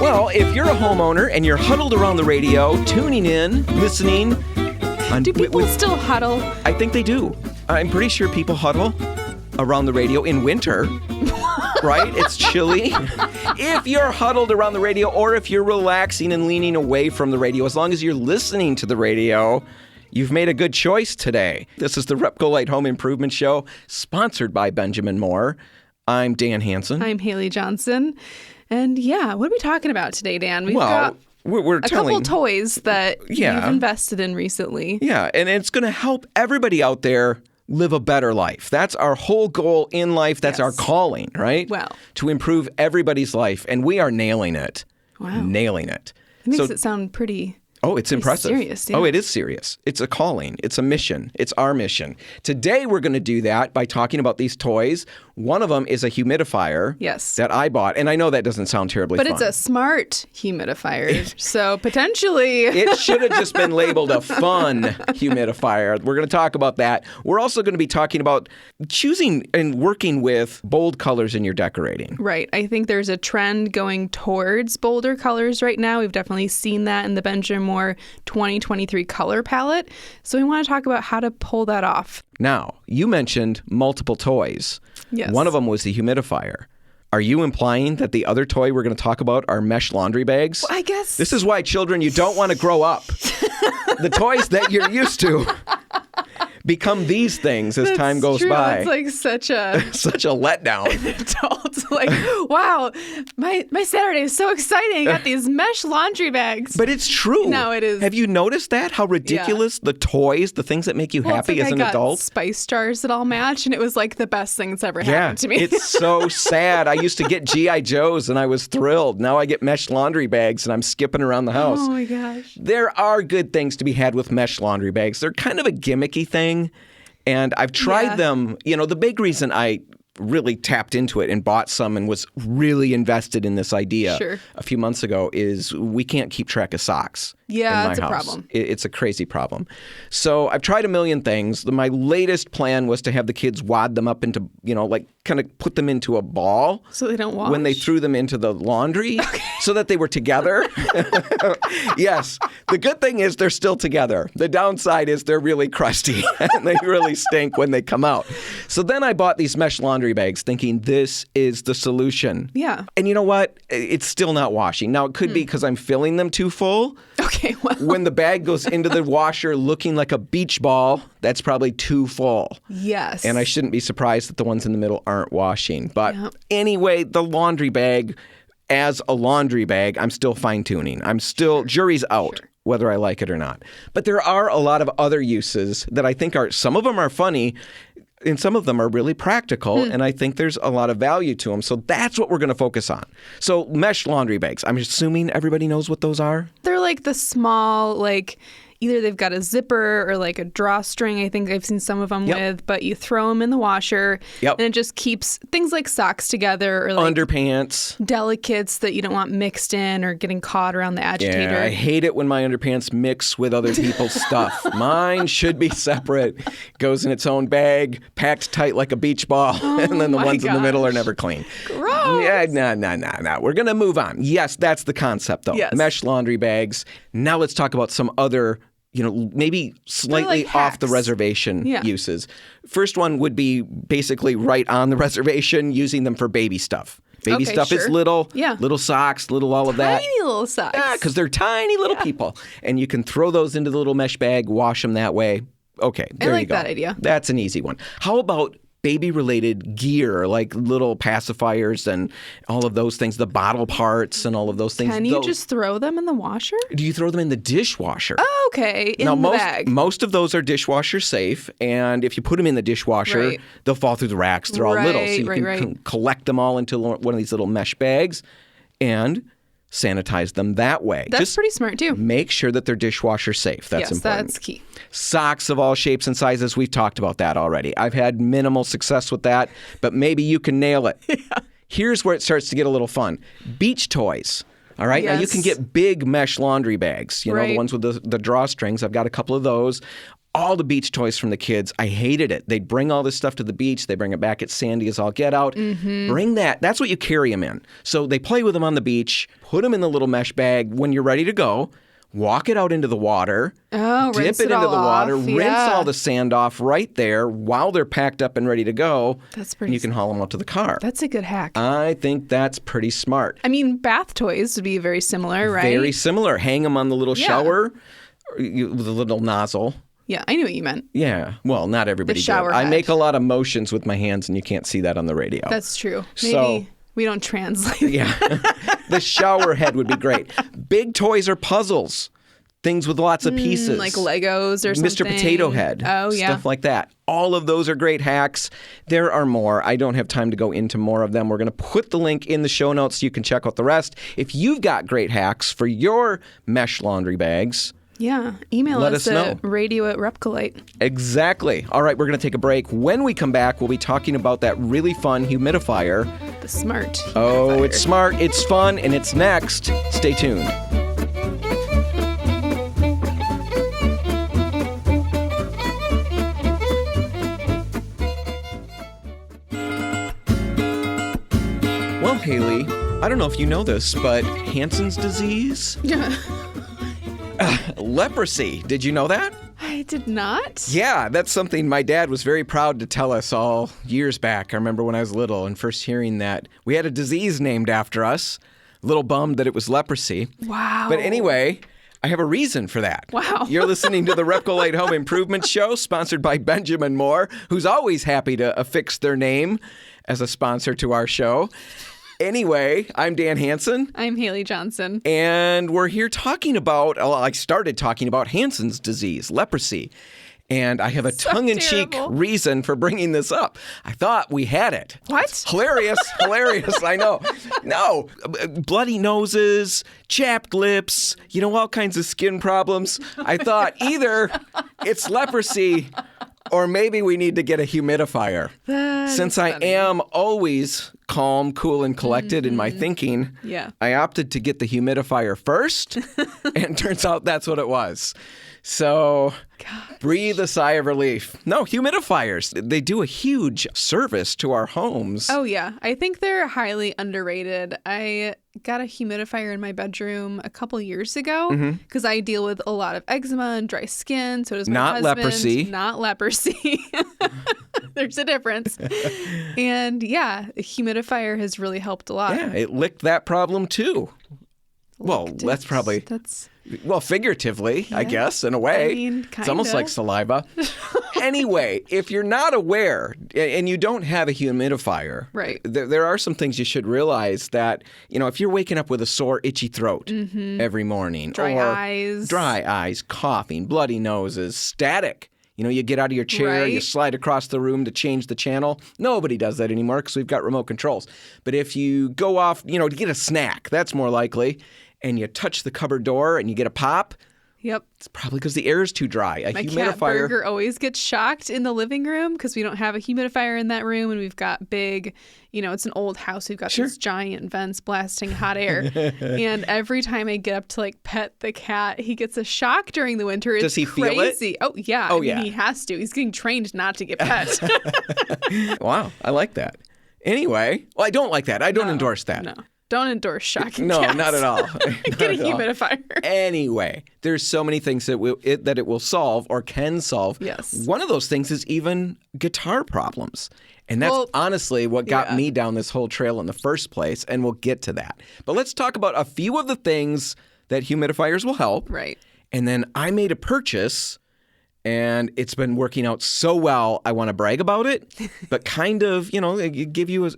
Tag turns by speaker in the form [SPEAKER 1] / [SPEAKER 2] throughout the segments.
[SPEAKER 1] Well, if you're a homeowner and you're huddled around the radio, tuning in, listening...
[SPEAKER 2] Do people still huddle?
[SPEAKER 1] I think they do. I'm pretty sure people huddle around the radio in winter, right? It's chilly. If you're huddled around the radio or if you're relaxing and leaning away from the radio, as long as you're listening to the radio, you've made a good choice today. This is the RepcoLite Home Improvement Show, sponsored by Benjamin Moore. I'm Dan Hansen.
[SPEAKER 2] I'm Haley Johnson. And yeah, what are we talking about today, Dan? We've got
[SPEAKER 1] we're
[SPEAKER 2] couple toys that you've invested in recently.
[SPEAKER 1] Yeah, and it's going to help everybody out there live a better life. That's our whole goal in life. That's our calling, right?
[SPEAKER 2] Well.
[SPEAKER 1] To improve everybody's life, and we are nailing it.
[SPEAKER 2] Wow.
[SPEAKER 1] Nailing it.
[SPEAKER 2] It makes it sound pretty...
[SPEAKER 1] Oh, it's impressive.
[SPEAKER 2] Serious, yeah.
[SPEAKER 1] Oh, it is serious. It's a calling. It's a mission. It's our mission. Today, we're going to do that by talking about these toys. One of them is a humidifier that I bought. And I know that doesn't sound terribly fun.
[SPEAKER 2] But it's a smart humidifier. So potentially...
[SPEAKER 1] It should have just been labeled a fun humidifier. We're going to talk about that. We're also going to be talking about choosing and working with bold colors in your decorating.
[SPEAKER 2] Right. I think there's a trend going towards bolder colors right now. We've definitely seen that in the Benjamin Moore 2023 color palette. So we want to talk about how to pull that off.
[SPEAKER 1] Now, you mentioned multiple toys.
[SPEAKER 2] Yes.
[SPEAKER 1] One of them was the humidifier. Are you implying that the other toy we're going to talk about are mesh laundry bags?
[SPEAKER 2] Well, I guess.
[SPEAKER 1] This is why, children, you don't want to grow up. The toys that you're used to become these things as time goes by.
[SPEAKER 2] It's like such a
[SPEAKER 1] letdown.
[SPEAKER 2] Adult, like, wow, my Saturday is so exciting. I got these mesh laundry bags.
[SPEAKER 1] But it's true.
[SPEAKER 2] No, it is.
[SPEAKER 1] Have you noticed that? How ridiculous the toys, the things that make you happy as an adult?
[SPEAKER 2] Spice jars that all match, and it was like the best thing that's ever happened to me.
[SPEAKER 1] It's so sad. I used to get G.I. Joes and I was thrilled. Now I get mesh laundry bags and I'm skipping around the house.
[SPEAKER 2] Oh my gosh.
[SPEAKER 1] There are good things to be had with mesh laundry bags. They're kind of a gimmicky thing. And I've tried them. You know, the big reason I really tapped into it and bought some and was really invested in this idea a few months ago is we can't keep track of socks.
[SPEAKER 2] Yeah, that's a problem.
[SPEAKER 1] It's a crazy problem. So I've tried a million things. My latest plan was to have the kids wad them up into, like kind of put them into a ball.
[SPEAKER 2] So they don't wash?
[SPEAKER 1] When they threw them into the laundry so that they were together. Yes. The good thing is they're still together. The downside is they're really crusty and they really stink when they come out. So then I bought these mesh laundry bags thinking this is the solution.
[SPEAKER 2] Yeah.
[SPEAKER 1] And you know what? It's still not washing. Now, it could be because I'm filling them too full.
[SPEAKER 2] Okay, well.
[SPEAKER 1] When the bag goes into the washer looking like a beach ball, that's probably too full.
[SPEAKER 2] Yes.
[SPEAKER 1] And I shouldn't be surprised that the ones in the middle aren't washing. But anyway, the laundry bag, as a laundry bag, I'm still fine-tuning. I'm still, jury's out. Whether I like it or not. But there are a lot of other uses that I think some of them are funny, and some of them are really practical, and I think there's a lot of value to them. So that's what we're going to focus on. So mesh laundry bags. I'm assuming everybody knows what those are?
[SPEAKER 2] They're like the small, either they've got a zipper or like a drawstring, I think I've seen some of them with, but you throw them in the washer and it just keeps things like socks together or like
[SPEAKER 1] underpants,
[SPEAKER 2] delicates that you don't want mixed in or getting caught around the agitator.
[SPEAKER 1] Yeah, I hate it when my underpants mix with other people's stuff. Mine should be separate. Goes in its own bag, packed tight like a beach ball, and then the ones in the middle are never clean.
[SPEAKER 2] Gross.
[SPEAKER 1] Yeah, no. We're going to move on. Yes, that's the concept, though.
[SPEAKER 2] Yes.
[SPEAKER 1] Mesh laundry bags. Now let's talk about some other maybe slightly off the reservation uses. First one would be basically right on the reservation, using them for baby stuff. Baby stuff is little socks, all of that.
[SPEAKER 2] Tiny little socks.
[SPEAKER 1] Yeah, because they're tiny little people. And you can throw those into the little mesh bag, wash them that way. Okay, there you go.
[SPEAKER 2] I like that idea.
[SPEAKER 1] That's an easy one. How about baby-related gear, like little pacifiers and all of those things, the bottle parts and all of those things?
[SPEAKER 2] Can you just throw them in the washer?
[SPEAKER 1] Do you throw them in the dishwasher?
[SPEAKER 2] Oh, okay, in the bag.
[SPEAKER 1] Most of those are dishwasher-safe, and if you put them in the dishwasher, they'll fall through the racks. They're all little, so you can collect them all into one of these little mesh bags and sanitize them that way.
[SPEAKER 2] That's
[SPEAKER 1] just
[SPEAKER 2] pretty smart, too.
[SPEAKER 1] Make sure that they're dishwasher safe. That's important.
[SPEAKER 2] That's key.
[SPEAKER 1] Socks of all shapes and sizes. We've talked about that already. I've had minimal success with that, but maybe you can nail it. Here's where it starts to get a little fun. Beach toys. All right. Now you can get big mesh laundry bags, the ones with the drawstrings. I've got a couple of those. all the beach toys from the kids. I hated it. They'd bring all this stuff to the beach. They bring it back. It's sandy as all get out. Bring that. That's what you carry them in. So they play with them on the beach, put them in the little mesh bag. When you're ready to go, walk it out into the water, dip it into the water, rinse all the sand off right there while they're packed up and ready to go.
[SPEAKER 2] That's pretty
[SPEAKER 1] and you can haul them out to the car.
[SPEAKER 2] That's a good hack.
[SPEAKER 1] I think that's pretty smart.
[SPEAKER 2] I mean, bath toys would be very similar, right?
[SPEAKER 1] Very similar. Hang them on the little shower with a little nozzle.
[SPEAKER 2] Yeah, I knew what you meant.
[SPEAKER 1] Yeah. Well, not everybody did. I make a lot of motions with my hands, and you can't see that on the radio.
[SPEAKER 2] That's true. Maybe we don't translate.
[SPEAKER 1] Yeah. The shower head would be great. Big toys or puzzles. Things with lots of pieces.
[SPEAKER 2] Like Legos or something.
[SPEAKER 1] Mr. Potato Head.
[SPEAKER 2] Oh, yeah.
[SPEAKER 1] Stuff like that. All of those are great hacks. There are more. I don't have time to go into more of them. We're going to put the link in the show notes so you can check out the rest. If you've got great hacks for your mesh laundry bags,
[SPEAKER 2] email us
[SPEAKER 1] at
[SPEAKER 2] radio@RepcoLite.
[SPEAKER 1] Exactly. All right, we're going to take a break. When we come back, we'll be talking about that really fun humidifier.
[SPEAKER 2] The smart humidifier.
[SPEAKER 1] Oh, it's smart, it's fun, and it's next. Stay tuned. Well, Haley, I don't know if you know this, but Hansen's disease? Leprosy. Did you know that?
[SPEAKER 2] I did not.
[SPEAKER 1] Yeah, that's something my dad was very proud to tell us all years back. I remember when I was little and first hearing that we had a disease named after us. A little bummed that it was leprosy.
[SPEAKER 2] Wow.
[SPEAKER 1] But anyway, I have a reason for that.
[SPEAKER 2] Wow.
[SPEAKER 1] You're listening to the RepcoLite Home Improvement Show, sponsored by Benjamin Moore, who's always happy to affix their name as a sponsor to our show. Anyway, I'm Dan Hansen.
[SPEAKER 2] I'm Haley Johnson.
[SPEAKER 1] And we're here talking about, I started talking about Hansen's disease, leprosy. And I have a tongue-in-cheek reason for bringing this up. I thought we had it.
[SPEAKER 2] What?
[SPEAKER 1] Hilarious, I know. No, bloody noses, chapped lips, all kinds of skin problems. I thought either it's leprosy or maybe we need to get a humidifier. Since I am always calm, cool, and collected in my thinking, I opted to get the humidifier first, and turns out that's what it was. So breathe a sigh of relief. No, humidifiers, they do a huge service to our homes.
[SPEAKER 2] Oh, yeah. I think they're highly underrated. I got a humidifier in my bedroom a couple years ago because I deal with a lot of eczema and dry skin. So does my husband. Not leprosy. There's a difference. And a humidifier has really helped a lot.
[SPEAKER 1] Yeah, it licked that problem too. Well, that's probably... Well, figuratively, I guess, in a way.
[SPEAKER 2] I mean,
[SPEAKER 1] it's almost like saliva. Anyway, if you're not aware and you don't have a humidifier,
[SPEAKER 2] right.
[SPEAKER 1] there are some things you should realize that, if you're waking up with a sore, itchy throat every morning.
[SPEAKER 2] Dry eyes,
[SPEAKER 1] coughing, bloody noses, static. You get out of your chair, you slide across the room to change the channel. Nobody does that anymore because we've got remote controls. But if you go off, to get a snack, that's more likely, and you touch the cupboard door and you get a pop, it's probably because the air is too dry.
[SPEAKER 2] My cat Burger always gets shocked in the living room because we don't have a humidifier in that room, and we've got big, it's an old house. We've got these giant vents blasting hot air. And every time I get up to pet the cat, he gets a shock during the winter.
[SPEAKER 1] Does he feel it?
[SPEAKER 2] Oh, yeah. I mean, he has to. He's getting trained not to get pet.
[SPEAKER 1] Wow. I like that. Anyway, I don't like that. I don't endorse that.
[SPEAKER 2] No. Don't endorse shocking
[SPEAKER 1] cats.
[SPEAKER 2] No,
[SPEAKER 1] not at all.
[SPEAKER 2] Get a humidifier.
[SPEAKER 1] Anyway, there's so many things that it will solve or can solve.
[SPEAKER 2] Yes.
[SPEAKER 1] One of those things is even guitar problems. And that's honestly what got me down this whole trail in the first place, and we'll get to that. But let's talk about a few of the things that humidifiers will help.
[SPEAKER 2] Right.
[SPEAKER 1] And then I made a purchase, and it's been working out so well, I want to brag about it, but kind of, give you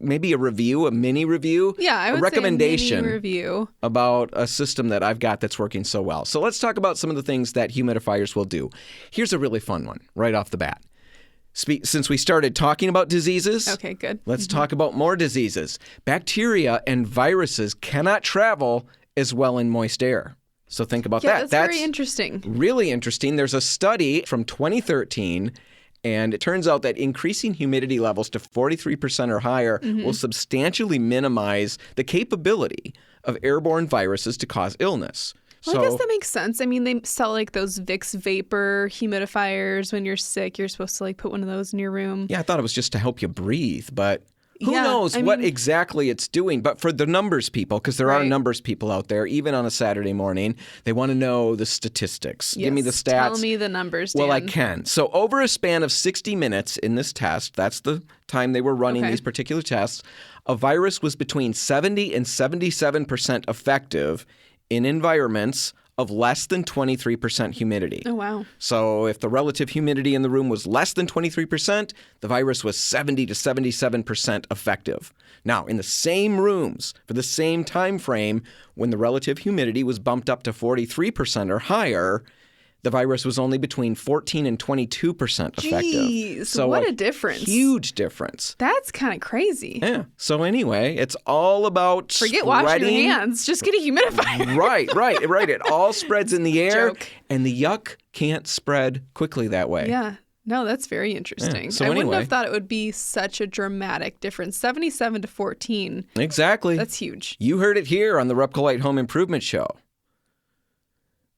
[SPEAKER 1] maybe a review, a mini review.
[SPEAKER 2] Yeah, I would
[SPEAKER 1] a recommendation
[SPEAKER 2] say a mini review
[SPEAKER 1] about a system that I've got that's working so well. So let's talk about some of the things that humidifiers will do. Here's a really fun one right off the bat. Since we started talking about diseases,
[SPEAKER 2] okay, good.
[SPEAKER 1] Let's talk about more diseases. Bacteria and viruses cannot travel as well in moist air. So think about that.
[SPEAKER 2] That's very interesting.
[SPEAKER 1] Really interesting. There's a study from 2013, and it turns out that increasing humidity levels to 43% or higher will substantially minimize the capability of airborne viruses to cause illness.
[SPEAKER 2] Well, I guess that makes sense. I mean, they sell like those Vicks vapor humidifiers. When you're sick, you're supposed to like put one of those in your room.
[SPEAKER 1] Yeah, I thought it was just to help you breathe, but who knows what exactly it's doing. But for the numbers people, because there are numbers people out there, even on a Saturday morning, they want to know the statistics.
[SPEAKER 2] Yes.
[SPEAKER 1] Give me the stats.
[SPEAKER 2] Tell me the numbers, Dan.
[SPEAKER 1] Well, I can. So over a span of 60 minutes in this test, that's the time they were running these particular tests, a virus was between 70 and 77% effective in environments of less than 23% humidity.
[SPEAKER 2] Oh, wow.
[SPEAKER 1] So if the relative humidity in the room was less than 23%, the virus was 70 to 77% effective. Now, in the same rooms, for the same time frame, when the relative humidity was bumped up to 43% or higher, the virus was only between 14 and 22% effective.
[SPEAKER 2] Jeez, so what a difference.
[SPEAKER 1] Huge difference.
[SPEAKER 2] That's kind of crazy.
[SPEAKER 1] Yeah. So anyway, it's all about
[SPEAKER 2] Forget washing your hands. Just get a humidifier.
[SPEAKER 1] Right. It all spreads in the air.
[SPEAKER 2] Joke.
[SPEAKER 1] And the yuck can't spread quickly that way.
[SPEAKER 2] Yeah. No, that's very interesting.
[SPEAKER 1] Yeah. So
[SPEAKER 2] I wouldn't have thought it would be such a dramatic difference. 77 to 14.
[SPEAKER 1] Exactly.
[SPEAKER 2] That's huge.
[SPEAKER 1] You heard it here on the RepcoLite Home Improvement Show.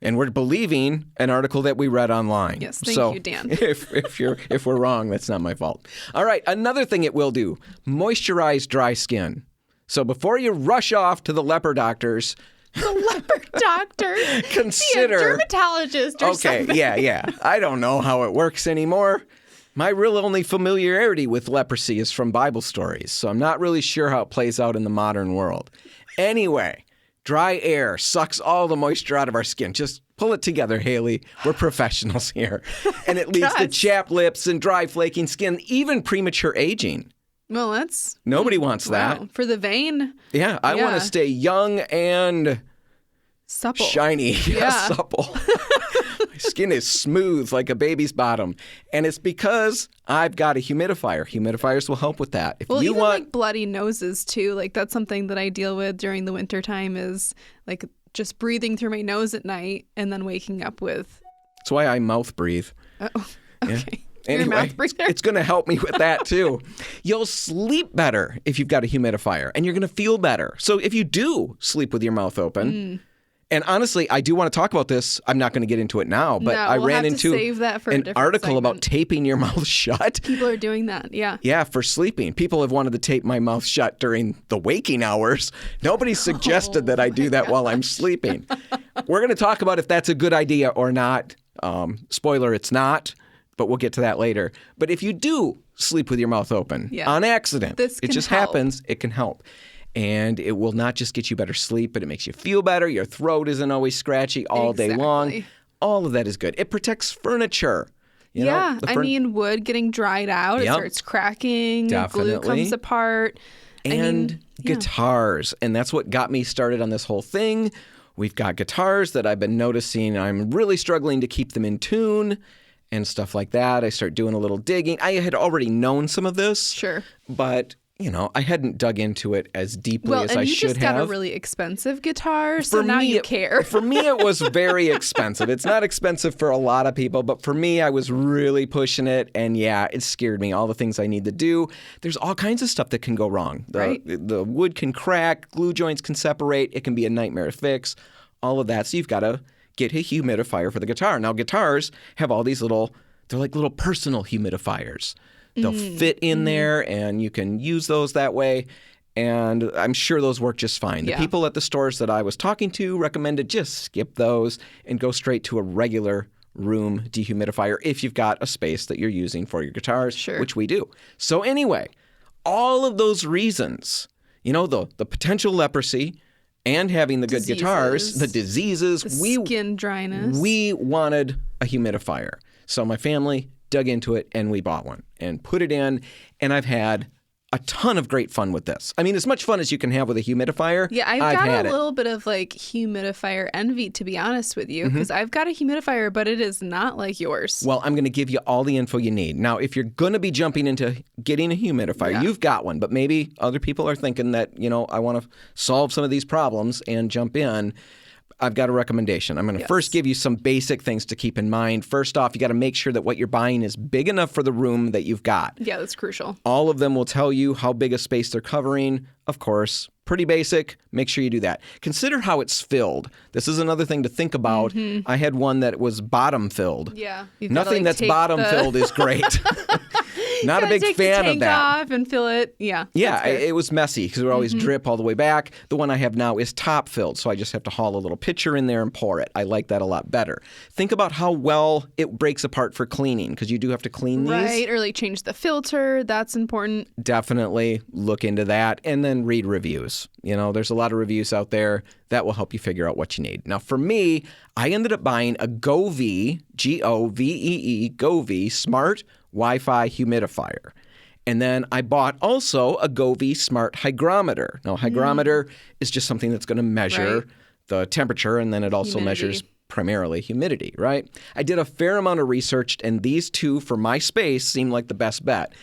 [SPEAKER 1] And we're believing an article that we read online.
[SPEAKER 2] Yes, thank you, Dan.
[SPEAKER 1] If we're wrong, that's not my fault. All right, another thing it will do, moisturize dry skin. So before you rush off to the leper doctors,
[SPEAKER 2] the leper doctor,
[SPEAKER 1] consider
[SPEAKER 2] see a dermatologist or something.
[SPEAKER 1] Yeah. I don't know how it works anymore. My real only familiarity with leprosy is from Bible stories, so I'm not really sure how it plays out in the modern world. Anyway, dry air sucks all the moisture out of our skin. Just pull it together, Haley. We're professionals here. And it leads to chapped lips and dry, flaking skin, even premature aging.
[SPEAKER 2] Well, that's...
[SPEAKER 1] Nobody wants that.
[SPEAKER 2] For the vein.
[SPEAKER 1] Yeah, I want to stay young and...
[SPEAKER 2] supple.
[SPEAKER 1] Shiny. Yeah, supple. My skin is smooth like a baby's bottom. And it's because I've got a humidifier. Humidifiers will help with that.
[SPEAKER 2] Even like bloody noses too. Like that's something that I deal with during the winter time is like just breathing through my nose at night and then waking up with...
[SPEAKER 1] That's why I mouth breathe.
[SPEAKER 2] Oh, okay.
[SPEAKER 1] Yeah. Anyway, it's going to help me with that too. You'll sleep better if you've got a humidifier, and you're going to feel better. So if you do sleep with your mouth open, and honestly, I do want to talk about this. I'm not going to get into it now, but I ran into an article about taping your mouth shut.
[SPEAKER 2] People are doing that, yeah.
[SPEAKER 1] Yeah, for sleeping. People have wanted to tape my mouth shut during the waking hours. Nobody suggested that I do that while I'm sleeping. We're going to talk about if that's a good idea or not. Spoiler, it's not. But we'll get to that later. But if you do sleep with your mouth open on accident, it just happens, it can help. And it will not just get you better sleep, but it makes you feel better. Your throat isn't always scratchy all day long. All of that is good. It protects furniture. You know,
[SPEAKER 2] I mean, wood getting dried out, it starts cracking, glue comes apart.
[SPEAKER 1] And guitars. And that's what got me started on this whole thing. We've got guitars that I've been noticing I'm really struggling to keep them in tune. And stuff like that. I start doing a little digging. I had already known some of this.
[SPEAKER 2] Sure.
[SPEAKER 1] But, I hadn't dug into it as deeply as I should have. Well, and you just got
[SPEAKER 2] a really expensive guitar, so now you care.
[SPEAKER 1] For me, it was very expensive. It's not expensive for a lot of people, but for me, I was really pushing it. And it scared me. All the things I need to do. There's all kinds of stuff that can go wrong. The wood can crack. Glue joints can separate. It can be a nightmare to fix. All of that. So you've got to get a humidifier for the guitar. Now, guitars have all these they're like little personal humidifiers. They'll fit in there, and you can use those that way. And I'm sure those work just fine. The people at the stores that I was talking to recommended just skip those and go straight to a regular room dehumidifier if you've got a space that you're using for your guitars, which we do. So anyway, all of those reasons, the potential leprosy, and having the good guitars, the diseases,
[SPEAKER 2] skin dryness.
[SPEAKER 1] We wanted a humidifier. So my family dug into it and we bought one and put it in. And I've had a ton of great fun with this. I mean, as much fun as you can have with a humidifier.
[SPEAKER 2] Yeah, I've got a little bit of humidifier envy, to be honest with you, because I've got a humidifier, but it is not like yours.
[SPEAKER 1] Well, I'm going to give you all the info you need. Now, if you're going to be jumping into getting a humidifier, you've got one, but maybe other people are thinking that, I want to solve some of these problems and jump in. I've got a recommendation. I'm going to first give you some basic things to keep in mind. First off, you got to make sure that what you're buying is big enough for the room that you've got.
[SPEAKER 2] Yeah, that's crucial.
[SPEAKER 1] All of them will tell you how big a space they're covering. Of course, pretty basic. Make sure you do that. Consider how it's filled. This is another thing to think about. I had one that was bottom filled.
[SPEAKER 2] Yeah.
[SPEAKER 1] Nothing that's bottom filled is great. Not a big fan of that.
[SPEAKER 2] Off and fill it. Yeah.
[SPEAKER 1] Yeah, it was messy because it would always drip all the way back. The one I have now is top filled, so I just have to haul a little pitcher in there and pour it. I like that a lot better. Think about how well it breaks apart for cleaning, because you do have to clean these.
[SPEAKER 2] Right, or like change the filter. That's important.
[SPEAKER 1] Definitely look into that, and then read reviews. You know, there's a lot of reviews out there that will help you figure out what you need. Now, for me, I ended up buying a Govee, Govee, Govee Smart Wi-Fi humidifier. And then I bought also a Govee Smart Hygrometer. Now, hygrometer is just something that's going to measure the temperature, and then it also measures primarily humidity, right? I did a fair amount of research, and these two for my space seemed like the best bet.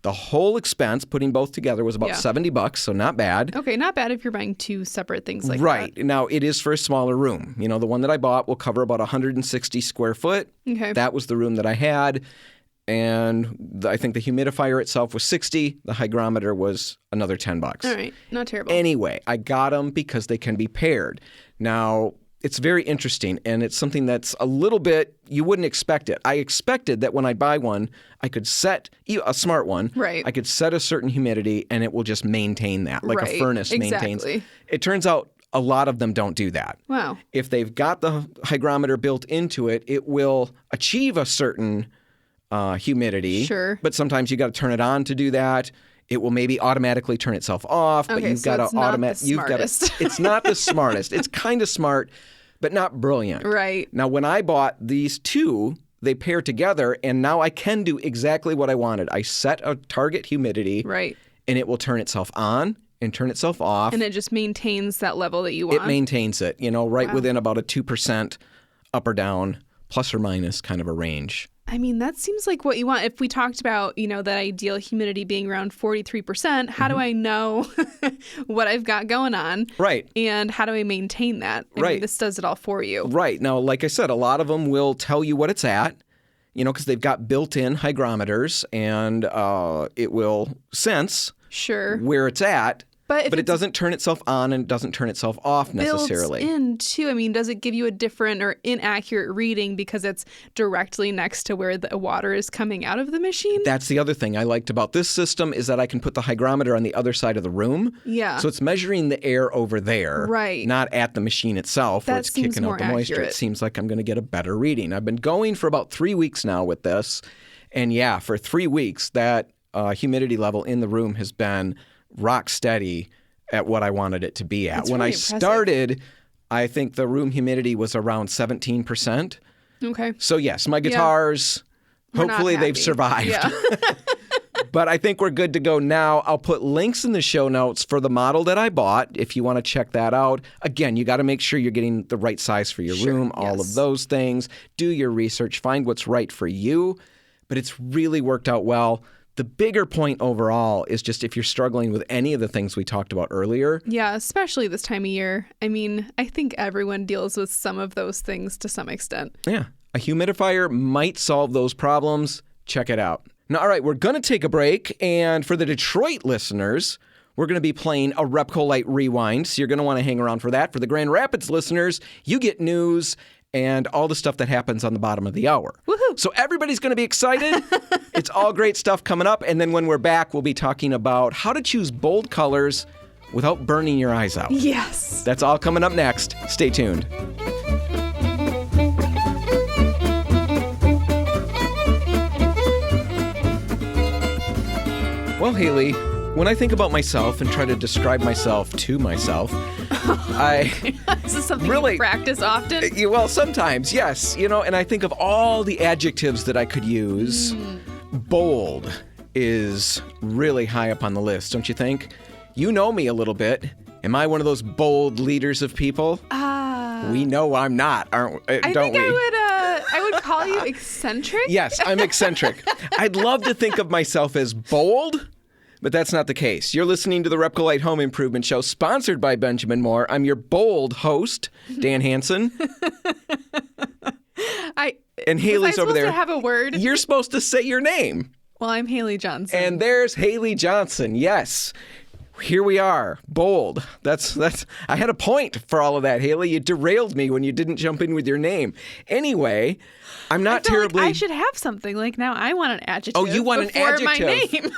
[SPEAKER 1] The whole expense, putting both together, was about $70, so not bad.
[SPEAKER 2] Okay, not bad if you're buying two separate things like that.
[SPEAKER 1] Right. Now, it is for a smaller room. You know, the one that I bought will cover about 160 square foot.
[SPEAKER 2] Okay.
[SPEAKER 1] That was the room that I had. And I think the humidifier itself was $60. The hygrometer was another $10.
[SPEAKER 2] All right, not terrible.
[SPEAKER 1] Anyway, I got them because they can be paired. Now, it's very interesting, and it's something that's a little bit, you wouldn't expect it. I expected that when I buy one, I could set a smart one.
[SPEAKER 2] Right.
[SPEAKER 1] I could set a certain humidity, and it will just maintain that, like a furnace maintains. It turns out a lot of them don't do that.
[SPEAKER 2] Wow.
[SPEAKER 1] If they've got the hygrometer built into it, it will achieve a certain humidity.
[SPEAKER 2] Sure.
[SPEAKER 1] But sometimes you got to turn it on to do that. It will maybe automatically turn itself off, but you've got to automate. It's not the smartest. It's kind of smart, but not brilliant.
[SPEAKER 2] Right.
[SPEAKER 1] Now, when I bought these two, they pair together, and now I can do exactly what I wanted. I set a target humidity, and it will turn itself on and turn itself off.
[SPEAKER 2] And it just maintains that level that you want.
[SPEAKER 1] It maintains it, right within about a 2% up or down, plus or minus kind of a range.
[SPEAKER 2] I mean, that seems like what you want. If we talked about, that ideal humidity being around 43%, how do I know what I've got going on?
[SPEAKER 1] Right.
[SPEAKER 2] And how do I maintain that? I mean, this does it all for you.
[SPEAKER 1] Right. Now, like I said, a lot of them will tell you what it's at, because they've got built-in hygrometers, and it will sense where it's at. But it doesn't turn itself on and it doesn't turn itself off necessarily.
[SPEAKER 2] Built in too. I mean, does it give you a different or inaccurate reading because it's directly next to where the water is coming out of the machine?
[SPEAKER 1] That's the other thing I liked about this system is that I can put the hygrometer on the other side of the room.
[SPEAKER 2] Yeah.
[SPEAKER 1] So it's measuring the air over there.
[SPEAKER 2] Right.
[SPEAKER 1] Not at the machine itself where it's kicking out the moisture.
[SPEAKER 2] Accurate.
[SPEAKER 1] It seems like I'm going to get a better reading. I've been going for about 3 weeks now with this. And yeah, for 3 weeks, that humidity level in the room has been rock steady at what I wanted it to be at.
[SPEAKER 2] That's
[SPEAKER 1] when
[SPEAKER 2] really
[SPEAKER 1] I started, I think the room humidity was around 17%.
[SPEAKER 2] Okay.
[SPEAKER 1] So yes, my guitars, hopefully they've survived.
[SPEAKER 2] Yeah.
[SPEAKER 1] But I think we're good to go now. I'll put links in the show notes for the model that I bought if you want to check that out. Again, you got to make sure you're getting the right size for your room, all of those things. Do your research, find what's right for you. But it's really worked out well. The bigger point overall is just if you're struggling with any of the things we talked about earlier.
[SPEAKER 2] Yeah, especially this time of year. I mean, I think everyone deals with some of those things to some extent.
[SPEAKER 1] Yeah. A humidifier might solve those problems. Check it out. Now, all right, we're going to take a break. And for the Detroit listeners, we're going to be playing a RepcoLite Rewind. So you're going to want to hang around for that. For the Grand Rapids listeners, you get news and all the stuff that happens on the bottom of the hour.
[SPEAKER 2] Woohoo!
[SPEAKER 1] So everybody's going to be excited. It's all great stuff coming up. And then when we're back, we'll be talking about how to choose bold colors without burning your eyes out.
[SPEAKER 2] Yes.
[SPEAKER 1] That's all coming up next. Stay tuned. Well, Haley, when I think about myself and try to describe myself to myself,
[SPEAKER 2] Is this something you practice often?
[SPEAKER 1] Well, sometimes, yes. And I think of all the adjectives that I could use. Bold is really high up on the list, don't you think? You know me a little bit. Am I one of those bold leaders of people? We know I'm not, don't we?
[SPEAKER 2] I would call you eccentric.
[SPEAKER 1] Yes, I'm eccentric. I'd love to think of myself as bold, But that's not the case. You're listening to the RepcoLite Home Improvement Show, sponsored by Benjamin Moore. I'm your bold host, Dan Hansen. And Haley's over there.
[SPEAKER 2] Was I supposed to have a word?
[SPEAKER 1] You're supposed to say your name.
[SPEAKER 2] Well, I'm Haley Johnson.
[SPEAKER 1] And there's Haley Johnson. Yes. Here we are. Bold. That's. I had a point for all of that, Haley. You derailed me when you didn't jump in with your name. Anyway, I'm not terribly.
[SPEAKER 2] Like I should have something. Like now I want an adjective.
[SPEAKER 1] Oh, you want an adjective.
[SPEAKER 2] My name.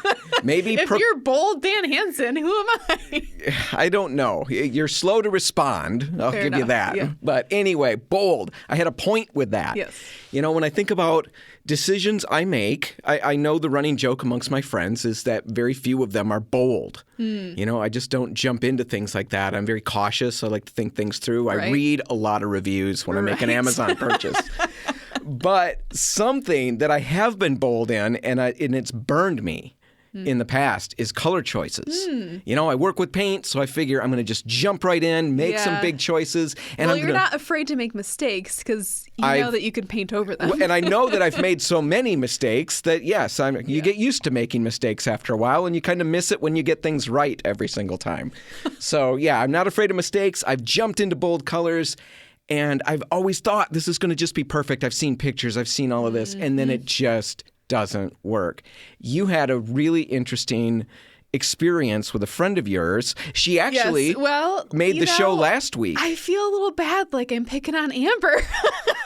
[SPEAKER 1] Maybe
[SPEAKER 2] if you're bold Dan Hansen, who am I?
[SPEAKER 1] I don't know. You're slow to respond. I'll give you that. Yeah. But anyway, bold. I had a point with that.
[SPEAKER 2] Yes.
[SPEAKER 1] You know, when I think about decisions I make, I know the running joke amongst my friends is that very few of them are bold. You know, I just don't jump into things like that. I'm very cautious. I like to think things through. I read a lot of reviews when I make an Amazon purchase. But something that I have been bold in, and it's burned me in the past, is color choices. You know, I work with paint, so I figure I'm going to just jump right in, make some big choices. And
[SPEAKER 2] you're not afraid to make mistakes because you know that you can paint over them.
[SPEAKER 1] And I know that I've made so many mistakes that, yes, you get used to making mistakes after a while, and you kind of miss it when you get things right every single time. So, yeah, I'm not afraid of mistakes. I've jumped into bold colors. And I've always thought this is going to just be perfect. I've seen pictures. I've seen all of this. And then it just doesn't work. You had a really interesting experience with a friend of yours. She actually made the show last week.
[SPEAKER 2] I feel a little bad, like I'm picking on Amber.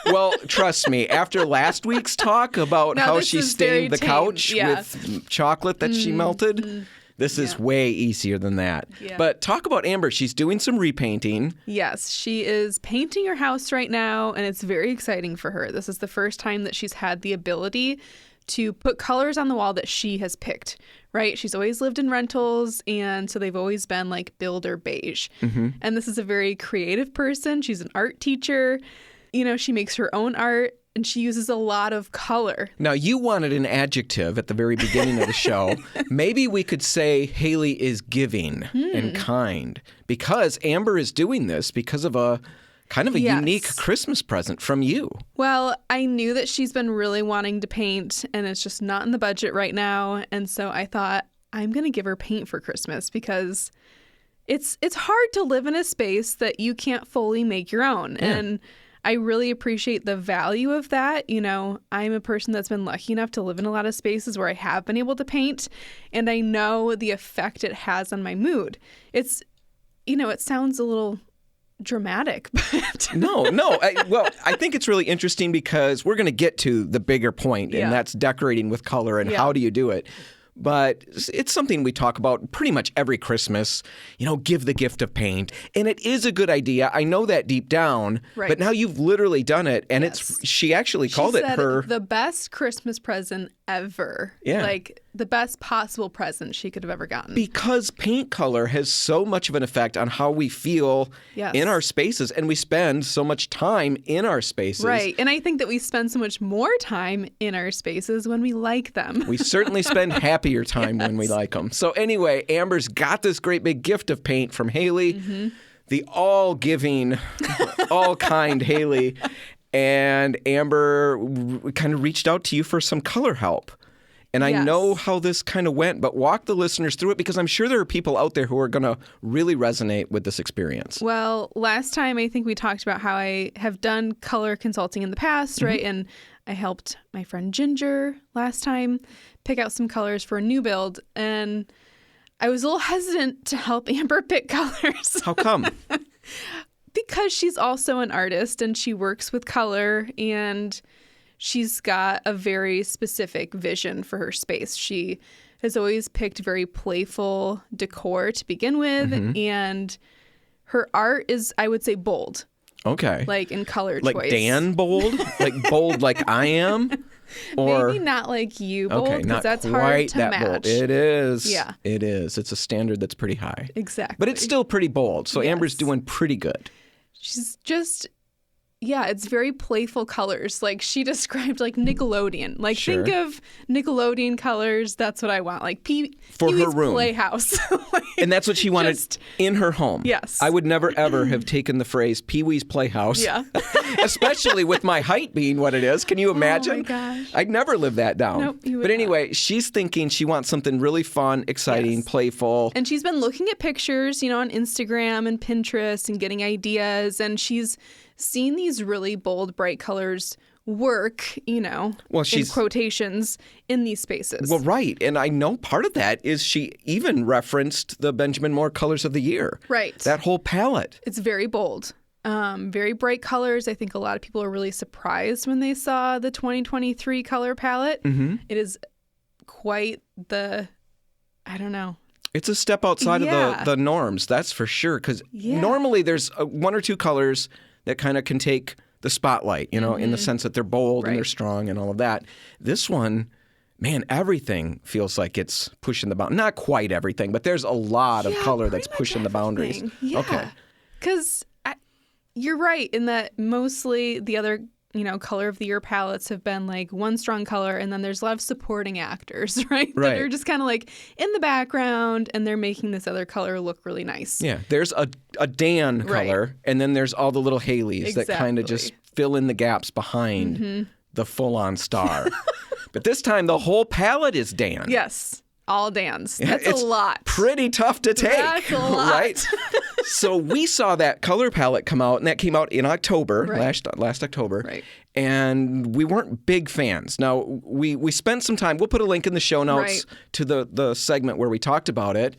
[SPEAKER 1] Well, trust me, after last week's talk about how she stained the couch with chocolate that she melted, this is way easier than that. Yeah. But talk about Amber. She's doing some repainting.
[SPEAKER 2] Yes, she is painting her house right now, and it's very exciting for her. This is the first time that she's had the ability to put colors on the wall that she has picked, right? She's always lived in rentals, and so they've always been like builder beige. And this is a very creative person. She's an art teacher. You know, she makes her own art. And she uses a lot of color.
[SPEAKER 1] Now, you wanted an adjective at the very beginning of the show. Maybe we could say Haley is giving and kind, because Amber is doing this because of a kind of a unique Christmas present from you.
[SPEAKER 2] Well, I knew that she's been really wanting to paint, and it's just not in the budget right now. And so I thought, I'm going to give her paint for Christmas because it's hard to live in a space that you can't fully make your own. Yeah. And I really appreciate the value of that. You know, I'm a person that's been lucky enough to live in a lot of spaces where I have been able to paint, and I know the effect it has on my mood. It's, you know, it sounds a little dramatic, but
[SPEAKER 1] no. I think it's really interesting because we're going to get to the bigger point, and that's decorating with color and how do you do it. But it's something we talk about pretty much every Christmas, you know, give the gift of paint. And it is a good idea. I know that deep down, but now you've literally done it. And she actually called it her...
[SPEAKER 2] the best Christmas present ever. Yeah. Like the best possible present she could have ever gotten.
[SPEAKER 1] Because paint color has so much of an effect on how we feel in our spaces. And we spend so much time in our spaces.
[SPEAKER 2] Right. And I think that we spend so much more time in our spaces when we like them.
[SPEAKER 1] We certainly spend happier time when we like them. So anyway, Amber's got this great big gift of paint from Haley, the all-giving, all-kind Haley. And Amber kind of reached out to you for some color help. And I know how this kind of went, but walk the listeners through it because I'm sure there are people out there who are going to really resonate with this experience.
[SPEAKER 2] Well, last time I think we talked about how I have done color consulting in the past, right? And I helped my friend Ginger last time pick out some colors for a new build. And I was a little hesitant to help Amber pick colors.
[SPEAKER 1] How come?
[SPEAKER 2] Because she's also an artist and she works with color, and she's got a very specific vision for her space. She has always picked very playful decor to begin with, and her art is, I would say, bold.
[SPEAKER 1] Okay.
[SPEAKER 2] Like in color
[SPEAKER 1] choice. Like Dan bold? Like bold like I am?
[SPEAKER 2] Or maybe not like you bold, because that's hard to match.
[SPEAKER 1] Bold. It is. Yeah. It is. It's a standard that's pretty high.
[SPEAKER 2] Exactly.
[SPEAKER 1] But it's still pretty bold. So Amber's doing pretty good.
[SPEAKER 2] She's just, Yeah, it's very playful colors. Like she described like Nickelodeon. Like think of Nickelodeon colors. That's what I want. Like
[SPEAKER 1] for
[SPEAKER 2] Pee-wee's
[SPEAKER 1] her room.
[SPEAKER 2] Playhouse. Like,
[SPEAKER 1] and that's what she wanted in her home.
[SPEAKER 2] Yes.
[SPEAKER 1] I would never ever have taken the phrase Pee-wee's Playhouse.
[SPEAKER 2] Yeah.
[SPEAKER 1] Especially with my height being what it is. Can you imagine?
[SPEAKER 2] Oh my gosh.
[SPEAKER 1] I'd never live that down.
[SPEAKER 2] Nope, you would
[SPEAKER 1] but anyway, she's thinking she wants something really fun, exciting, playful.
[SPEAKER 2] And she's been looking at pictures, on Instagram and Pinterest and getting ideas. And she's seen these really bold, bright colors work, in quotations, in these spaces.
[SPEAKER 1] Well, right. And I know part of that is she even referenced the Benjamin Moore Colors of the Year.
[SPEAKER 2] Right.
[SPEAKER 1] That whole palette.
[SPEAKER 2] It's very bold. Very bright colors. I think a lot of people are really surprised when they saw the 2023 color palette. Mm-hmm. It is quite I don't know.
[SPEAKER 1] It's a step outside of the norms, that's for sure. Because normally there's one or two colors that kind of can take the spotlight, in the sense that they're bold and they're strong and all of that. This one, man, everything feels like it's pushing the boundary. Not quite everything, but there's a lot of color that's pushing the boundaries.
[SPEAKER 2] Yeah. Okay. Because you're right in that mostly the other color of the year palettes have been like one strong color, and then there's a lot of supporting actors, right? That are just kind of like in the background, and they're making this other color look really nice.
[SPEAKER 1] Yeah, there's a Dan color, and then there's all the little Haleys that kind of just fill in the gaps behind the full-on star. But this time, the whole palette is Dan.
[SPEAKER 2] Yes, all Dans. That's a lot.
[SPEAKER 1] Pretty tough to take.
[SPEAKER 2] That's a lot.
[SPEAKER 1] Right? So we saw that color palette come out, and that came out in October, last October.
[SPEAKER 2] Right.
[SPEAKER 1] And we weren't big fans. Now, we spent some time. We'll put a link in the show notes to the segment where we talked about it.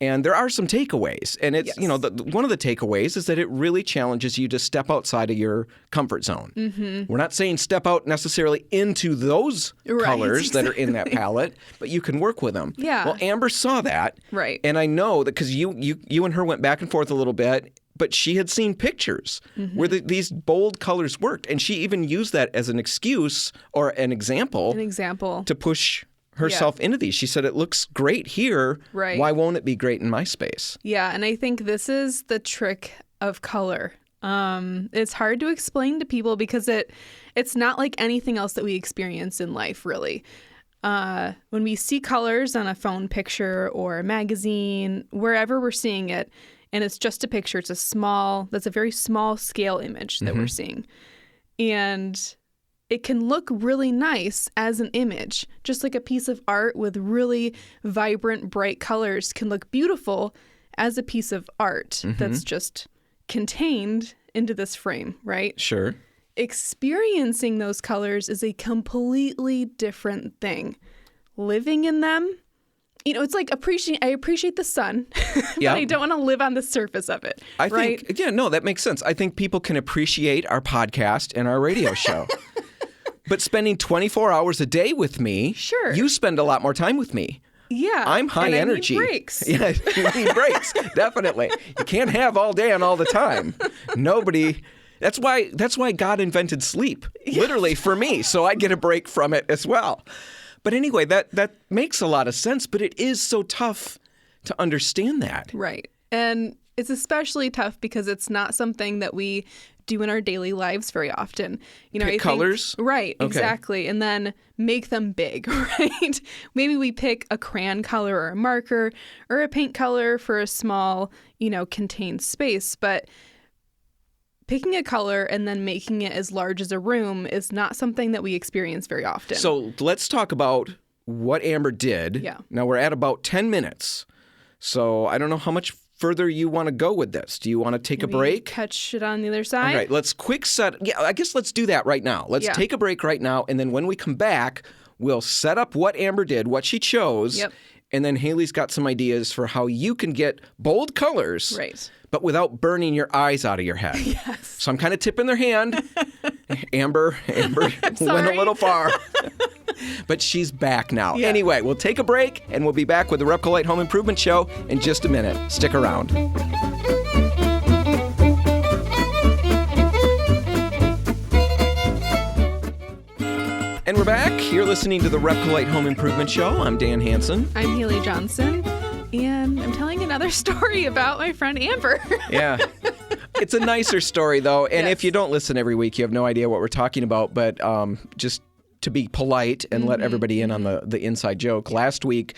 [SPEAKER 1] And there are some takeaways. And it's, one of the takeaways is that it really challenges you to step outside of your comfort zone. Mm-hmm. We're not saying step out necessarily into those colors that are in that palette, but you can work with them.
[SPEAKER 2] Yeah.
[SPEAKER 1] Well, Amber saw that.
[SPEAKER 2] Right.
[SPEAKER 1] And I know that because you and her went back and forth a little bit, but she had seen pictures where these bold colors worked. And she even used that as an excuse or an example. To push herself into these. She said, it looks great here.
[SPEAKER 2] Right.
[SPEAKER 1] Why won't it be great in my space?
[SPEAKER 2] Yeah, and I think this is the trick of color. It's hard to explain to people because it's not like anything else that we experience in life, really. When we see colors on a phone picture or a magazine, wherever we're seeing it, and it's just a picture, that's a very small scale image that we're seeing. And it can look really nice as an image, just like a piece of art with really vibrant, bright colors can look beautiful as a piece of art that's just contained into this frame, right?
[SPEAKER 1] Sure.
[SPEAKER 2] Experiencing those colors is a completely different thing. Living in them, it's like I appreciate the sun, but I don't want to live on the surface of it.
[SPEAKER 1] I think, that makes sense. I think people can appreciate our podcast and our radio show. But spending 24 hours a day with me, you spend a lot more time with me.
[SPEAKER 2] Yeah.
[SPEAKER 1] I'm high energy.
[SPEAKER 2] I need breaks.
[SPEAKER 1] Yeah, you need breaks, definitely. You can't have all day and all the time. Nobody. That's why God invented sleep, literally for me, so I get a break from it as well. But anyway, that makes a lot of sense, but it is so tough to understand that.
[SPEAKER 2] Right. And it's especially tough because it's not something that we do in our daily lives very often.
[SPEAKER 1] Pick colors?
[SPEAKER 2] Right, okay. Exactly. And then make them big, right? Maybe we pick a crayon color or a marker or a paint color for a small, contained space. But picking a color and then making it as large as a room is not something that we experience very often.
[SPEAKER 1] So let's talk about what Amber did.
[SPEAKER 2] Yeah.
[SPEAKER 1] Now we're at about 10 minutes. So I don't know how much further you want to go with this. Do you want to take a break?
[SPEAKER 2] Catch it on the other side?
[SPEAKER 1] All right, let's quick set. Yeah, I guess let's do that right now. Let's take a break right now, and then when we come back, we'll set up what Amber did, what she chose, and then Haley's got some ideas for how you can get bold colors, but without burning your eyes out of your head.
[SPEAKER 2] Yes.
[SPEAKER 1] So I'm kind of tipping their hand. Amber went a little far. But she's back now. Yeah. Anyway, we'll take a break, and we'll be back with the RepcoLite Home Improvement Show in just a minute. Stick around. And we're back. You're listening to the RepcoLite Home Improvement Show. I'm Dan Hansen.
[SPEAKER 2] I'm Haley Johnson. And I'm telling another story about my friend Amber.
[SPEAKER 1] Yeah. It's a nicer story, though. And
[SPEAKER 2] Yes.
[SPEAKER 1] if you don't listen every week, you have no idea what we're talking about. But just to be polite and let everybody in on the inside joke, last week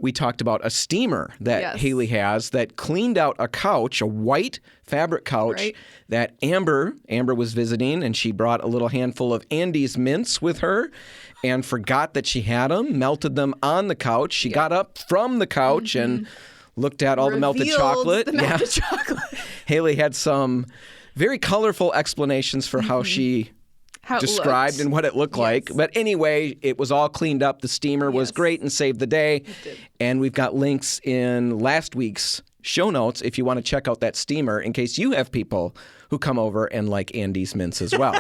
[SPEAKER 1] we talked about a steamer that Haley has that cleaned out a couch, a white fabric couch that Amber was visiting, and she brought a little handful of Andes mints with her and forgot that she had them, melted them on the couch. She got up from the couch and looked at all the melted chocolate. Haley had some very colorful explanations for how she described and what it looked like. But anyway, it was all cleaned up. The steamer was great and saved the day. And we've got links in last week's show notes if you want to check out that steamer in case you have people who come over and like Andes mints as well.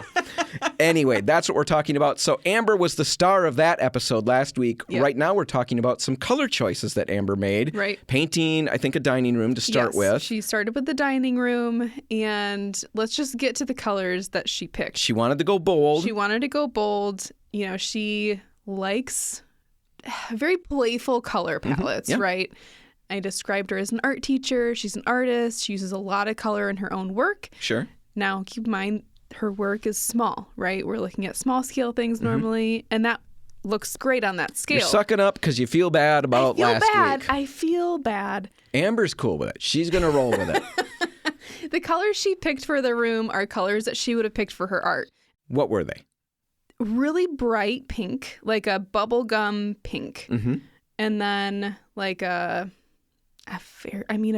[SPEAKER 1] Anyway, that's what we're talking about. So Amber was the star of that episode last week. Right now we're talking about some color choices that Amber made. Painting, I think, a dining room to start with.
[SPEAKER 2] She started with the dining room, and let's just get to the colors that she picked.
[SPEAKER 1] She wanted to go bold.
[SPEAKER 2] You know, she likes very playful color palettes, right? I described her as an art teacher. She's an artist. She uses a lot of color in her own work.
[SPEAKER 1] Sure.
[SPEAKER 2] Now, keep in mind, her work is small, right? We're looking at small scale things normally, and that looks great on that scale.
[SPEAKER 1] You're sucking up because you feel bad about last week.
[SPEAKER 2] I feel bad.
[SPEAKER 1] Amber's cool with it. She's going to roll with it.
[SPEAKER 2] The colors she picked for the room are colors that she would have picked for her art.
[SPEAKER 1] What were they?
[SPEAKER 2] Really bright pink, like a bubblegum pink. And then like a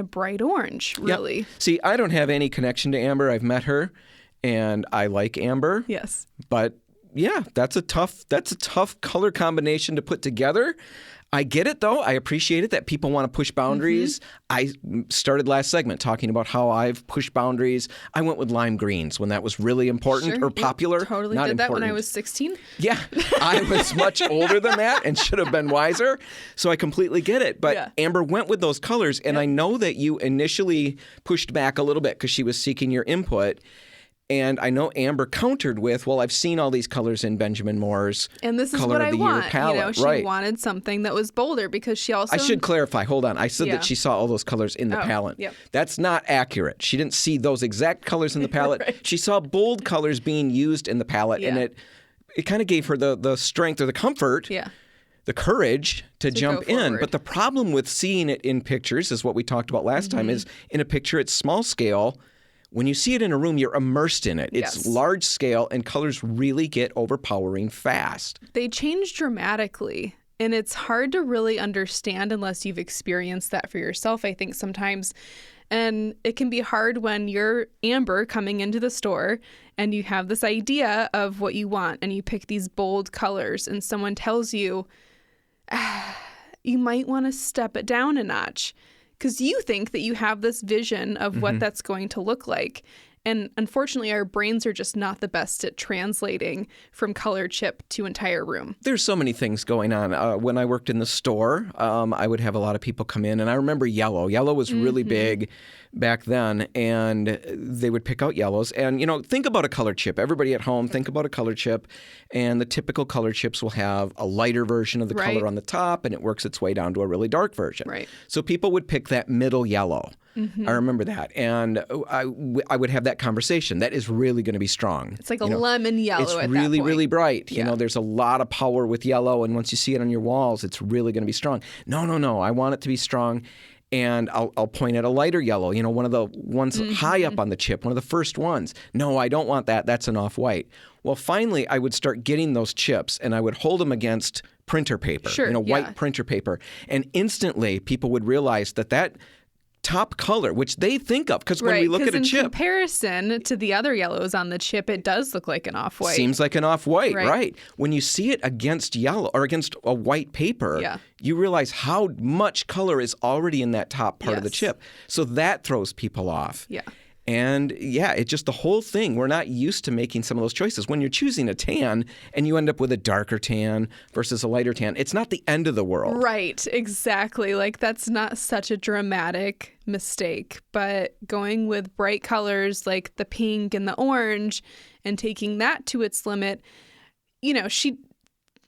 [SPEAKER 2] bright orange, really.
[SPEAKER 1] Yep. See, I don't have any connection to Amber. I've met her, and I like Amber.
[SPEAKER 2] Yes.
[SPEAKER 1] But yeah, that's a tough color combination to put together. I get it, though. I appreciate it that people want to push boundaries. I started last segment talking about how I've pushed boundaries. I went with lime greens when that was really important or popular.
[SPEAKER 2] You totally
[SPEAKER 1] Not
[SPEAKER 2] did that
[SPEAKER 1] important.
[SPEAKER 2] when I was 16.
[SPEAKER 1] Yeah, I was much older than that and should have been wiser. So I completely get it. But Amber went with those colors, and I know that you initially pushed back a little bit because she was seeking your input. And I know Amber countered with, well, I've seen all these colors in Benjamin Moore's
[SPEAKER 2] and this is
[SPEAKER 1] Color
[SPEAKER 2] what
[SPEAKER 1] of the
[SPEAKER 2] I
[SPEAKER 1] Year
[SPEAKER 2] want.
[SPEAKER 1] palette.
[SPEAKER 2] You know, she wanted something that was bolder because she also...
[SPEAKER 1] I should clarify. Hold on. I said that she saw all those colors in the palette. That's not accurate. She didn't see those exact colors in the palette. She saw bold colors being used in the palette, and it kind of gave her the strength or the comfort, the courage to jump in. But the problem with seeing it in pictures is what we talked about last time is in a picture, it's small scale. When you see it in a room, you're immersed in it. It's large scale, and colors really get overpowering fast.
[SPEAKER 2] They change dramatically, and it's hard to really understand unless you've experienced that for yourself, I think, sometimes. And it can be hard when you're Amber coming into the store and you have this idea of what you want, and you pick these bold colors, and someone tells you, you might want to step it down a notch. Because you think that you have this vision of what that's going to look like. And unfortunately, our brains are just not the best at translating from color chip to entire room.
[SPEAKER 1] There's so many things going on. When I worked in the store, I would have a lot of people come in. And I remember yellow. Yellow was really big back then. And they would pick out yellows. And, you know, think about a color chip. Everybody at home, think about a color chip. And the typical color chips will have a lighter version of the color on the top. And it works its way down to a really dark version. So people would pick that middle yellow. I remember that. And I would have that conversation. That is really going to be strong.
[SPEAKER 2] It's like a lemon yellow
[SPEAKER 1] it's
[SPEAKER 2] at
[SPEAKER 1] really,
[SPEAKER 2] that point.
[SPEAKER 1] really bright. You know, there's a lot of power with yellow. And once you see it on your walls, it's really going to be strong. No. I want it to be strong. And I'll point at a lighter yellow, you know, one of the ones high up on the chip, one of the first ones. No, I don't want that. That's an off-white. Well, finally, I would start getting those chips, and I would hold them against printer paper, white printer paper. And instantly, people would realize that top color, which they think of, because when we look at a chip,
[SPEAKER 2] in comparison to the other yellows on the chip, it does look like an off-white.
[SPEAKER 1] Seems like an off-white, right? When you see it against yellow or against a white paper, you realize how much color is already in that top part of the chip. So that throws people off. And it's just the whole thing. We're not used to making some of those choices. When you're choosing a tan and you end up with a darker tan versus a lighter tan, it's not the end of the world.
[SPEAKER 2] Right, exactly. Like, that's not such a dramatic mistake. But going with bright colors like the pink and the orange and taking that to its limit, you know,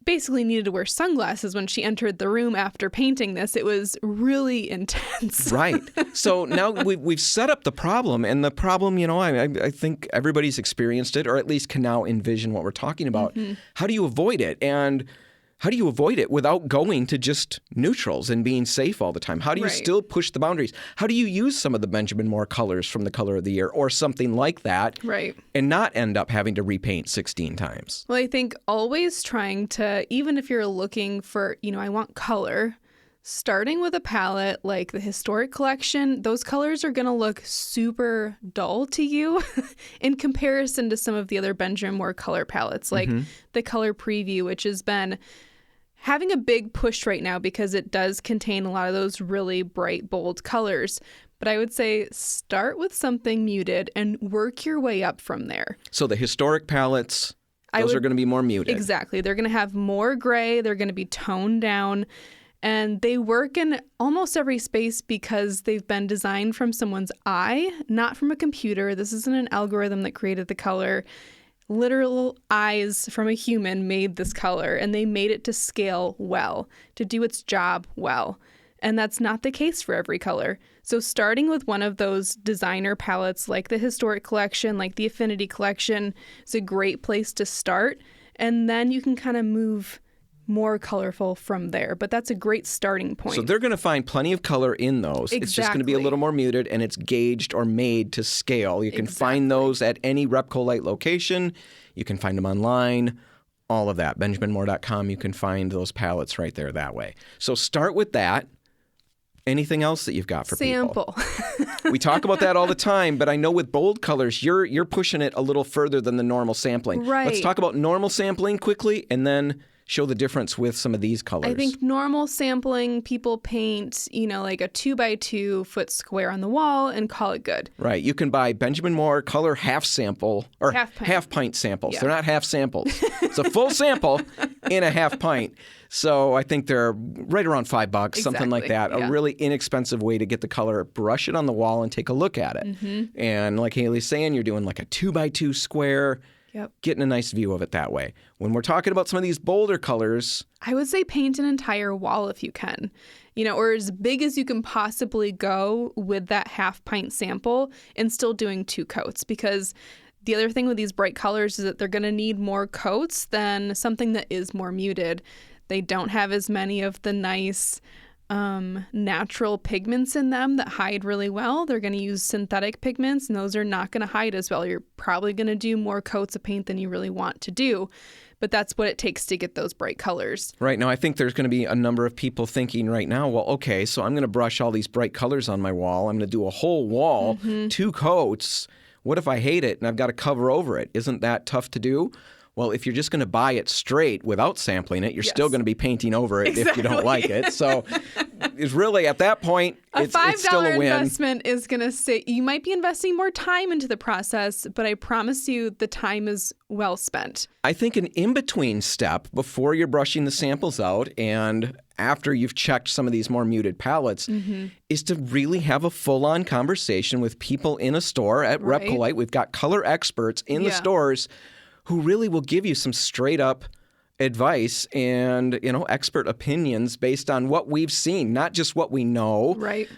[SPEAKER 2] basically needed to wear sunglasses when she entered the room after painting this. It was really intense.
[SPEAKER 1] Right. So now we've set up the problem, and the problem, I think everybody's experienced it, or at least can now envision what we're talking about. Mm-hmm. How do you avoid it? And how do you avoid it without going to just neutrals and being safe all the time? How do you still push the boundaries? How do you use some of the Benjamin Moore colors from the Color of the Year or something like that and not end up having to repaint 16 times?
[SPEAKER 2] Well, I think always trying to, even if you're looking for, I want color, starting with a palette like the Historic Collection, those colors are going to look super dull to you in comparison to some of the other Benjamin Moore color palettes, like the Color Preview, which has been having a big push right now because it does contain a lot of those really bright, bold colors. But I would say start with something muted and work your way up from there.
[SPEAKER 1] So the Historic palettes, those are going to be more muted.
[SPEAKER 2] Exactly. They're going to have more gray. They're going to be toned down. And they work in almost every space because they've been designed from someone's eye, not from a computer. This isn't an algorithm that created the color. Literal eyes from a human made this color, and they made it to scale well, to do its job well. And that's not the case for every color. So starting with one of those designer palettes like the Historic Collection, like the Affinity Collection, is a great place to start. And then you can kind of move more colorful from there. But that's a great starting point.
[SPEAKER 1] So they're going to find plenty of color in those. Exactly. It's just going to be a little more muted, and it's gauged or made to scale. You can find those at any RepcoLite location. You can find them online, all of that. BenjaminMoore.com, you can find those palettes right there that way. So start with that. Anything else that you've got for people?
[SPEAKER 2] Sample.
[SPEAKER 1] We talk about that all the time, but I know with bold colors, you're pushing it a little further than the normal sampling.
[SPEAKER 2] Right.
[SPEAKER 1] Let's talk about normal sampling quickly, and then show the difference with some of these colors.
[SPEAKER 2] I think normal sampling, people paint, like a 2x2 foot square on the wall and call it good.
[SPEAKER 1] Right. You can buy Benjamin Moore color half sample or half pint samples. Yeah. They're not half samples. It's a full sample in a half pint. So I think they're right around $5, something like that. Yeah. A really inexpensive way to get the color, brush it on the wall and take a look at it. Mm-hmm. And like Haley's saying, you're doing like a 2x2 square. Yep. Getting a nice view of it that way. When we're talking about some of these bolder colors,
[SPEAKER 2] I would say paint an entire wall if you can, or as big as you can possibly go with that half pint sample and still doing 2 coats. Because the other thing with these bright colors is that they're going to need more coats than something that is more muted. They don't have as many of the nice natural pigments in them that hide really well. They're going to use synthetic pigments, and those are not going to hide as well. You're probably going to do more coats of paint than you really want to do, but that's what it takes to get those bright colors.
[SPEAKER 1] Right. Now, I think there's going to be a number of people thinking right now, well, okay, so I'm going to brush all these bright colors on my wall. I'm going to do a whole wall, 2 coats. What if I hate it and I've got to cover over it? Isn't that tough to do? Well, if you're just going to buy it straight without sampling it, you're still going to be painting over it if you don't like it. So it's really, at that point, it's still a win.
[SPEAKER 2] A $5 investment is going to say, you might be investing more time into the process, but I promise you the time is well spent.
[SPEAKER 1] I think an in-between step before you're brushing the samples out and after you've checked some of these more muted palettes is to really have a full-on conversation with people in a store at RepcoLite. We've got color experts in the stores who really will give you some straight up advice and, expert opinions based on what we've seen, not just what we know,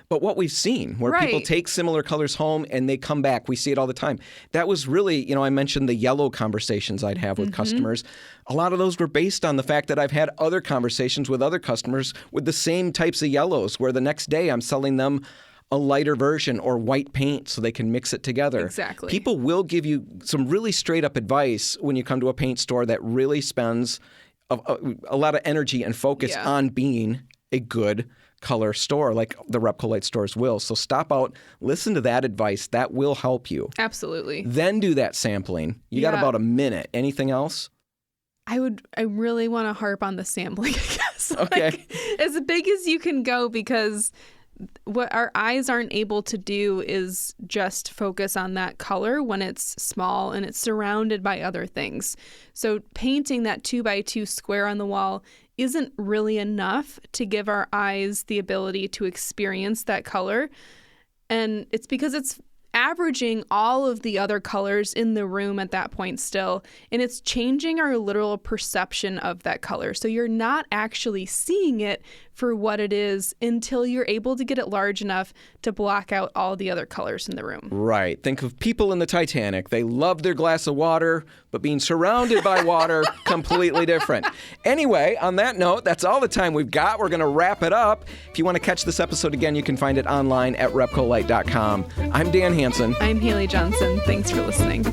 [SPEAKER 1] but what we've seen, where people take similar colors home and they come back. We see it all the time. That was really, I mentioned the yellow conversations I'd have with customers. A lot of those were based on the fact that I've had other conversations with other customers with the same types of yellows, where the next day I'm selling them a lighter version or white paint so they can mix it together.
[SPEAKER 2] Exactly.
[SPEAKER 1] People will give you some really straight up advice when you come to a paint store that really spends a lot of energy and focus on being a good color store, like the RepcoLite stores will. So stop out, listen to that advice. That will help you.
[SPEAKER 2] Absolutely.
[SPEAKER 1] Then do that sampling. You got about a minute. Anything else?
[SPEAKER 2] I really want to harp on the sampling, I guess.
[SPEAKER 1] Okay.
[SPEAKER 2] As big as you can go, because what our eyes aren't able to do is just focus on that color when it's small and it's surrounded by other things. So painting that 2x2 square on the wall isn't really enough to give our eyes the ability to experience that color. And it's because it's averaging all of the other colors in the room at that point still, and it's changing our literal perception of that color. So you're not actually seeing it for what it is until you're able to get it large enough to block out all the other colors in the room.
[SPEAKER 1] Right. Think of people in the Titanic. They love their glass of water, but being surrounded by water, completely different. Anyway, on that note, that's all the time we've got. We're going to wrap it up. If you want to catch this episode again, you can find it online at RepcoLite.com. I'm Dan Hansen.
[SPEAKER 2] I'm Haley Johnson. Thanks for listening.